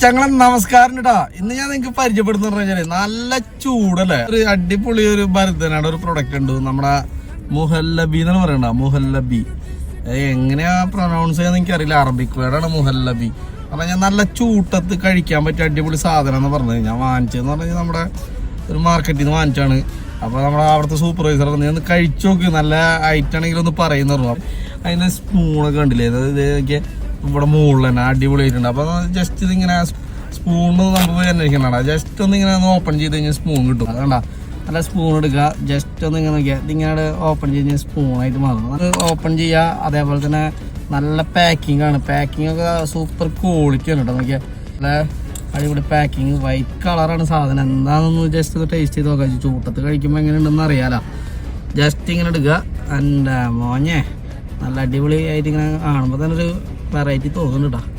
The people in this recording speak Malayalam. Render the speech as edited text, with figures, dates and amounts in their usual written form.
ചങ്ങളൻ നമസ്കാരം കേട്ടാ. ഇന്ന് ഞാൻ നിങ്ങക്ക് പരിചയപ്പെടുത്തുന്ന പറഞ്ഞാല് നല്ല ചൂടല്ലേ, ഒരു അടിപൊളി ഒരു ഭരതനാട് ഒരു പ്രൊഡക്റ്റ് ഉണ്ട്, നമ്മുടെ മുഹല്ലബി എന്നാണ് പറയണ്ട. മുഹല്ലബി എങ്ങനെയാ പ്രൊനൗൺസ് ചെയ്യാൻ എനിക്കറിയില്ല, അറബിക് വേർഡാണ് മുഹല്ലബി. അപ്പൊ ഞാൻ നല്ല ചൂട്ടത്ത് കഴിക്കാൻ പറ്റിയ അടിപൊളി സാധനം എന്ന് പറഞ്ഞത് ഞാൻ വാങ്ങിച്ചതെന്ന് പറഞ്ഞാൽ നമ്മുടെ ഒരു മാർക്കറ്റിൽ നിന്ന് വാങ്ങിച്ചാണ്. അപ്പൊ നമ്മുടെ അവിടുത്തെ സൂപ്പർവൈസർ നീ ഒന്ന് കഴിച്ചു നോക്ക്, നല്ല ഐറ്റം ആണെങ്കിൽ ഒന്ന് പറയുന്ന പറഞ്ഞു. അതിന്റെ സ്പൂണൊക്കെ കണ്ടില്ലേ, അതായത് ഇവിടെ മുകളിൽ തന്നെ അടിപൊളിയായിട്ടുണ്ട്. അപ്പൊ ജസ്റ്റ് ഇതിങ്ങനെ സ്പൂണ് നമുക്ക് അന്വേഷിക്കണ്ട, ജസ്റ്റ് ഒന്ന് ഇങ്ങനെ ഒന്ന് ഓപ്പൺ ചെയ്ത് കഴിഞ്ഞാൽ സ്പൂൺ കിട്ടും. അതുകൊണ്ട നല്ല സ്പൂൺ എടുക്കുക, ജസ്റ്റ് ഒന്ന് ഇങ്ങനെ നോക്കിയാൽ ഇതിങ്ങനെ ഓപ്പൺ ചെയ്ത് കഴിഞ്ഞാൽ സ്പൂണായിട്ട് മാറും. അത് ഓപ്പൺ ചെയ്യുക. അതേപോലെ തന്നെ നല്ല പാക്കിംഗ് ആണ്, പാക്കിംഗ് ഒക്കെ സൂപ്പർ ക്വാളിറ്റി ആണ് കേട്ടോ. നോക്കിയാൽ നല്ല അടിപൊളി പാക്കിങ്, വൈറ്റ് കളറാണ് സാധനം. എന്താണെന്ന് ജസ്റ്റ് ഒന്ന് ടേസ്റ്റ് ചെയ്ത് നോക്കാം, ചൂട്ടത്ത് കഴിക്കുമ്പോൾ എങ്ങനെയുണ്ടെന്ന് അറിയാലോ. ജസ്റ്റ് ഇങ്ങനെ എടുക്കുക. എൻ്റെ മോഞ്ഞേ നല്ല അടിപൊളി ആയിട്ട് ഇങ്ങനെ കാണുമ്പോൾ തന്നെ ഒരു വെറൈറ്റി തോന്നുന്നുണ്ട് കേട്ടോ.